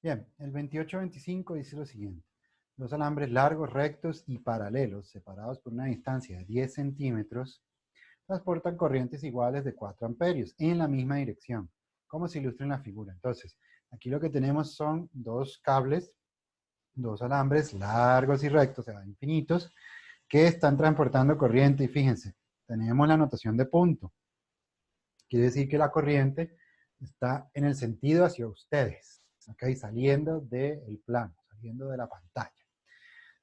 Bien, el 2825 dice lo siguiente. Los alambres largos, rectos y paralelos, separados por una distancia de 10 centímetros, transportan corrientes iguales de 4 amperios en la misma dirección, como se ilustra en la figura. Entonces, aquí lo que tenemos son dos cables, dos alambres largos y rectos, o sea, infinitos, que están transportando corriente. Y fíjense, tenemos la notación de punto. Quiere decir que la corriente está en el sentido hacia ustedes, ¿ok? Saliendo del plano, saliendo de la pantalla.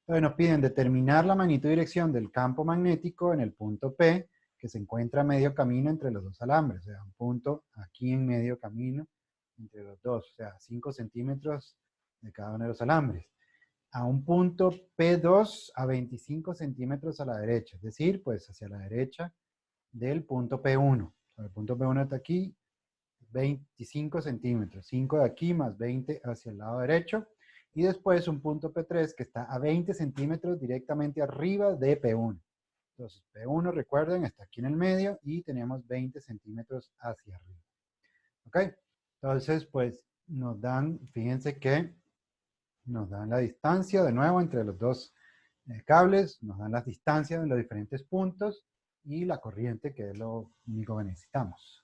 Entonces nos piden determinar la magnitud y dirección del campo magnético en el punto P, que se encuentra a medio camino entre los dos alambres, o sea, un punto aquí en medio camino entre los dos, o sea, 5 centímetros de cada uno de los alambres. A un punto P2 a 25 centímetros a la derecha, es decir, pues hacia la derecha del punto P1. El punto P1 está aquí, 25 centímetros, 5 de aquí más 20 hacia el lado derecho, y después un punto P3 que está a 20 centímetros directamente arriba de P1. Entonces, P1, recuerden, está aquí en el medio y tenemos 20 centímetros hacia arriba. ¿Ok? Entonces, pues nos dan, fíjense que nos dan la distancia de nuevo entre los dos cables, nos dan las distancias de los diferentes puntos y la corriente, que es lo único que necesitamos.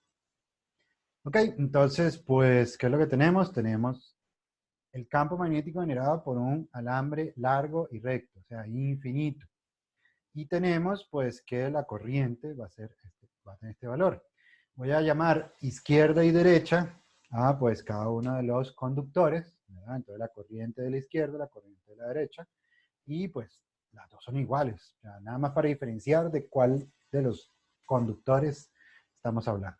Ok, entonces, pues, ¿qué es lo que tenemos? Tenemos el campo magnético generado por un alambre largo y recto, o sea, infinito. Y tenemos, pues, que la corriente va a tener este valor. Voy a llamar izquierda y derecha a, pues, cada uno de los conductores, ¿verdad? Entonces, la corriente de la izquierda, la corriente de la derecha, y, pues, las dos son iguales. O sea, nada más para diferenciar de cuál de los conductores estamos hablando.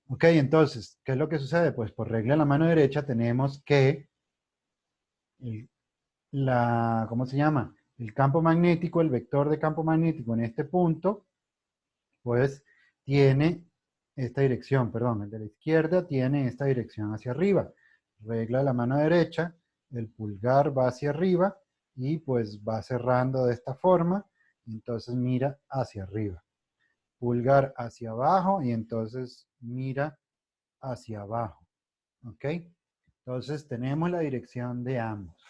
Ok, entonces, ¿qué es lo que sucede? Pues por regla de la mano derecha tenemos que ¿cómo se llama? El campo magnético, el vector de campo magnético en este punto, pues tiene esta dirección, perdón, el de la izquierda tiene esta dirección hacia arriba. Regla de la mano derecha, el pulgar va hacia arriba y pues va cerrando de esta forma, entonces mira hacia arriba. Pulgar hacia abajo y entonces mira hacia abajo. ¿Ok? Entonces tenemos la dirección de ambos.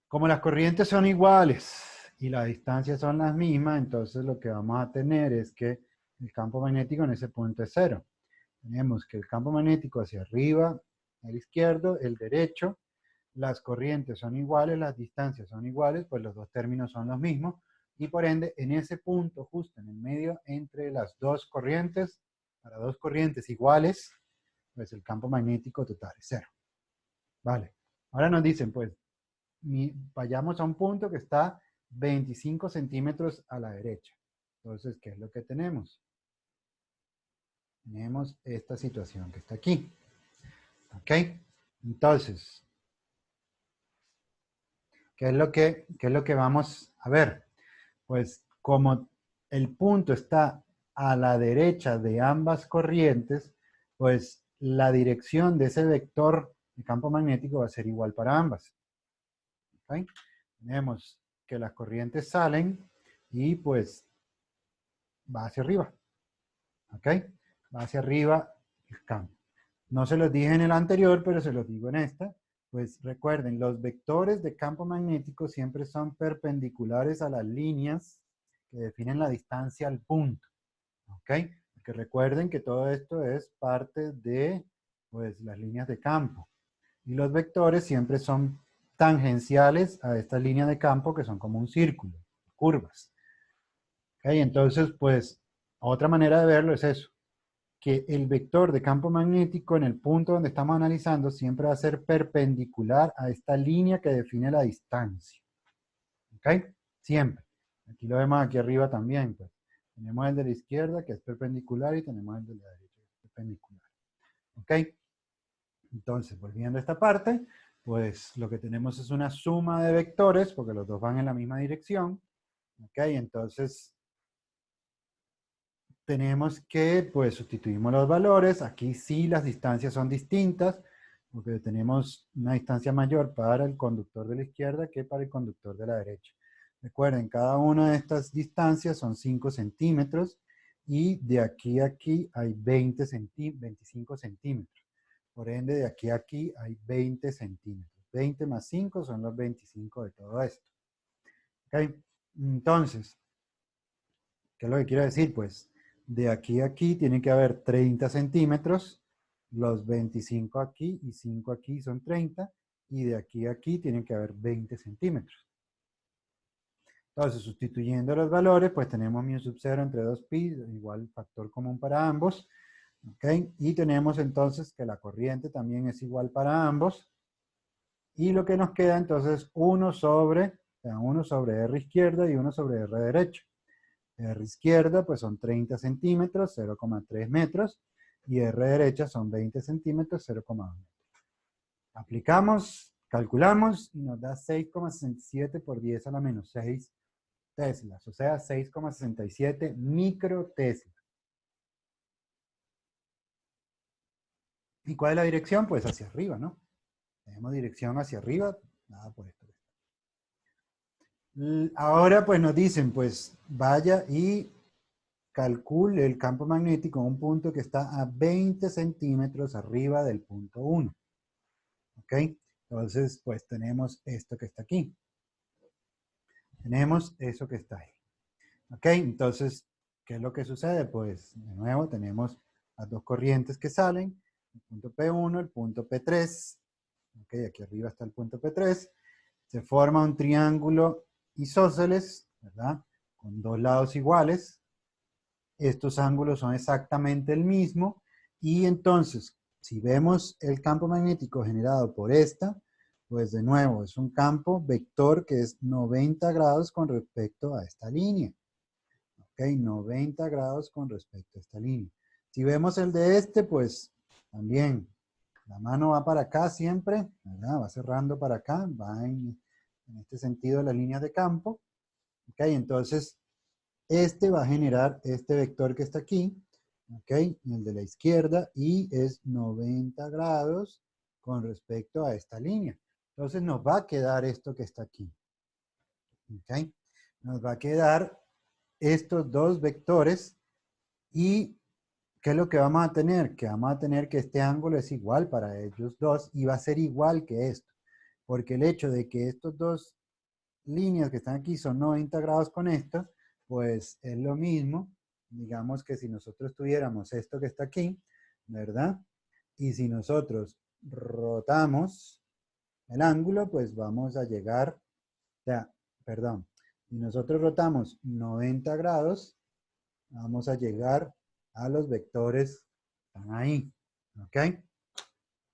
Como las corrientes son iguales y las distancias son las mismas, entonces lo que vamos a tener es que el campo magnético en ese punto es cero. Tenemos que el campo magnético hacia arriba, el izquierdo, el derecho, las corrientes son iguales, las distancias son iguales, pues los dos términos son los mismos, y por ende, en ese punto, justo en el medio, entre las dos corrientes, para dos corrientes iguales, pues el campo magnético total es cero. Vale. Ahora nos dicen, pues, vayamos a un punto que está 25 centímetros a la derecha. Entonces, ¿qué es lo que tenemos? Tenemos esta situación que está aquí. ¿Ok? Entonces, qué es lo que vamos a ver? Pues como el punto está a la derecha de ambas corrientes, pues la dirección de ese vector de campo magnético va a ser igual para ambas. ¿Ok? Tenemos que las corrientes salen y pues va hacia arriba. ¿Ok? Va hacia arriba el campo. No se los dije en el anterior, pero se los digo en esta. Pues recuerden, los vectores de campo magnético siempre son perpendiculares a las líneas que definen la distancia al punto. ¿Ok? Porque recuerden que todo esto es parte de pues, las líneas de campo. Y los vectores siempre son tangenciales a estas líneas de campo que son como un círculo, curvas. ¿Ok? Entonces, pues, otra manera de verlo es eso, que el vector de campo magnético en el punto donde estamos analizando siempre va a ser perpendicular a esta línea que define la distancia. ¿Ok? Siempre. Aquí lo vemos aquí arriba también, pues. Tenemos el de la izquierda que es perpendicular y tenemos el de la derecha que es perpendicular. ¿Ok? Entonces, volviendo a esta parte, pues lo que tenemos es una suma de vectores, porque los dos van en la misma dirección. ¿Ok? Entonces, tenemos que, pues, sustituimos los valores. Aquí sí las distancias son distintas, porque tenemos una distancia mayor para el conductor de la izquierda que para el conductor de la derecha. Recuerden, cada una de estas distancias son 5 centímetros y de aquí a aquí hay 25 centímetros. Por ende, de aquí a aquí hay 20 centímetros. 20 más 5 son los 25 de todo esto. ¿Ok? Entonces, ¿qué es lo que quiero decir? Pues de aquí a aquí tiene que haber 30 centímetros, los 25 aquí y 5 aquí son 30, y de aquí a aquí tiene que haber 20 centímetros. Entonces, sustituyendo los valores, pues tenemos mu sub 0 entre 2pi, igual factor común para ambos. ¿Ok? Y tenemos entonces que la corriente también es igual para ambos. Y lo que nos queda entonces 1 sobre R izquierda y 1 sobre R derecho. R izquierda pues son 30 centímetros, 0,3 metros. Y R derecha son 20 centímetros, 0,1 metros. Aplicamos, calculamos y nos da 6,67 por 10 a la menos 6 teslas. O sea, 6,67 microteslas. ¿Y cuál es la dirección? Pues hacia arriba, ¿no? Tenemos dirección hacia arriba, nada por esto. Ahora pues nos dicen, pues vaya y calcule el campo magnético en un punto que está a 20 centímetros arriba del punto 1. ¿Ok? Entonces pues tenemos esto que está aquí. Tenemos eso que está ahí. ¿Ok? Entonces, ¿qué es lo que sucede? Pues de nuevo tenemos las dos corrientes que salen, el punto P1, el punto P3. ¿Ok? Aquí arriba está el punto P3. Se forma un triángulo isósceles, ¿verdad? Con dos lados iguales. Estos ángulos son exactamente el mismo. Y entonces, si vemos el campo magnético generado por esta, pues de nuevo es un campo vector que es 90 grados con respecto a esta línea. ¿Ok? 90 grados con respecto a esta línea. Si vemos el de este, pues también la mano va para acá siempre, ¿verdad? Va cerrando para acá, va en este sentido la línea de campo. ¿Ok? Entonces, este va a generar este vector que está aquí, ¿ok? El de la izquierda, y es 90 grados con respecto a esta línea. Entonces nos va a quedar esto que está aquí. ¿Ok? Nos va a quedar estos dos vectores. ¿Y qué es lo que vamos a tener? Que vamos a tener que este ángulo es igual para ellos dos y va a ser igual que esto. Porque el hecho de que estos dos líneas que están aquí son 90 grados con esto, pues es lo mismo. Digamos que si nosotros tuviéramos esto que está aquí, ¿verdad? Y si nosotros rotamos el ángulo, pues vamos a llegar, o sea, perdón, si nosotros rotamos 90 grados, vamos a llegar a los vectores que están ahí, ¿ok?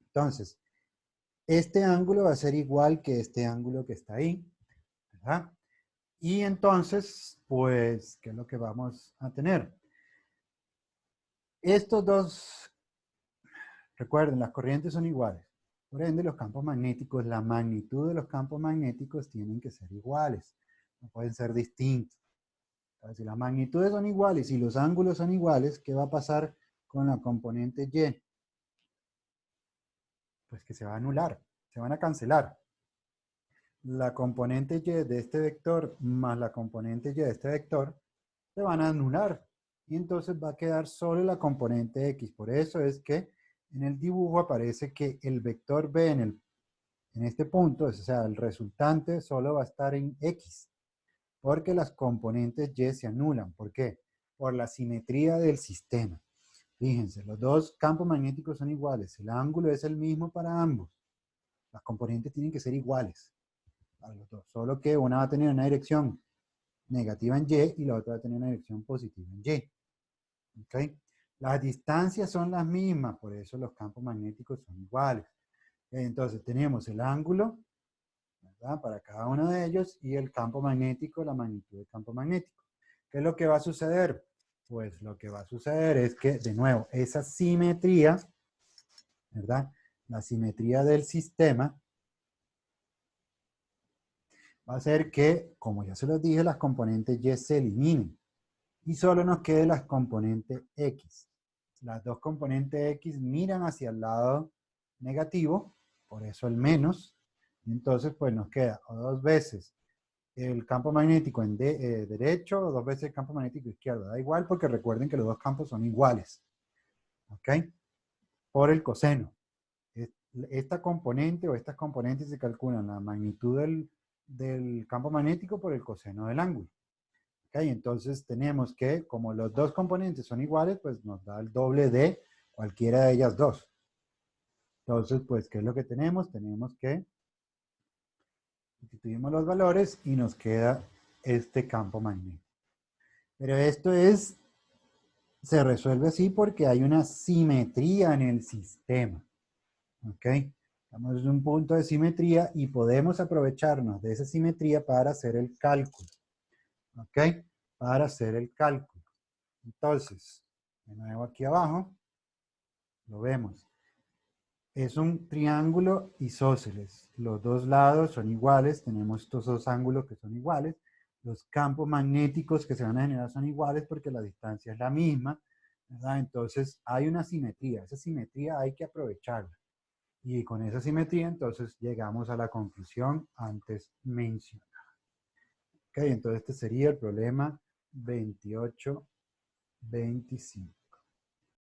Entonces, este ángulo va a ser igual que este ángulo que está ahí, ¿verdad? Y entonces, pues, ¿qué es lo que vamos a tener? Estos dos, recuerden, las corrientes son iguales. Por ende, los campos magnéticos, la magnitud de los campos magnéticos tienen que ser iguales. No pueden ser distintos. Entonces, si las magnitudes son iguales y los ángulos son iguales, ¿qué va a pasar con la componente Y? Pues que se va a anular, se van a cancelar. La componente Y de este vector más la componente Y de este vector se van a anular. Y entonces va a quedar solo la componente X. Por eso es que en el dibujo aparece que el vector B en este punto, o sea, el resultante solo va a estar en X. Porque las componentes Y se anulan. ¿Por qué? Por la simetría del sistema. Fíjense, los dos campos magnéticos son iguales. El ángulo es el mismo para ambos. Las componentes tienen que ser iguales para los dos. Solo que una va a tener una dirección negativa en Y y la otra va a tener una dirección positiva en Y. ¿Ok? Las distancias son las mismas, por eso los campos magnéticos son iguales. Entonces tenemos el ángulo, ¿verdad? Para cada uno de ellos y el campo magnético, la magnitud del campo magnético. ¿Qué es lo que va a suceder? Pues lo que va a suceder es que, de nuevo, esa simetría, ¿verdad? La simetría del sistema va a hacer que, como ya se los dije, las componentes Y se eliminen y solo nos quede las componentes X. Las dos componentes X miran hacia el lado negativo, por eso el menos. Entonces, pues nos queda o dos veces el campo magnético en derecho o dos veces el campo magnético izquierdo. Da igual porque recuerden que los dos campos son iguales. ¿Ok? Por el coseno. esta componente o estas componentes se calculan la magnitud del campo magnético por el coseno del ángulo. ¿Ok? Entonces tenemos que, como los dos componentes son iguales, pues nos da el doble de cualquiera de ellas dos. Entonces, pues, ¿qué es lo que tenemos? Tenemos que sustituimos los valores y nos queda este campo magnético. Pero esto se resuelve así porque hay una simetría en el sistema. ¿Ok? Estamos en un punto de simetría y podemos aprovecharnos de esa simetría para hacer el cálculo. ¿Ok? Para hacer el cálculo. Entonces, de nuevo aquí abajo, lo vemos. Es un triángulo isósceles. Los dos lados son iguales. Tenemos estos dos ángulos que son iguales. Los campos magnéticos que se van a generar son iguales porque la distancia es la misma, ¿verdad? Entonces, hay una simetría. Esa simetría hay que aprovecharla. Y con esa simetría, entonces, llegamos a la conclusión antes mencionada. Ok, entonces este sería el problema 28-25.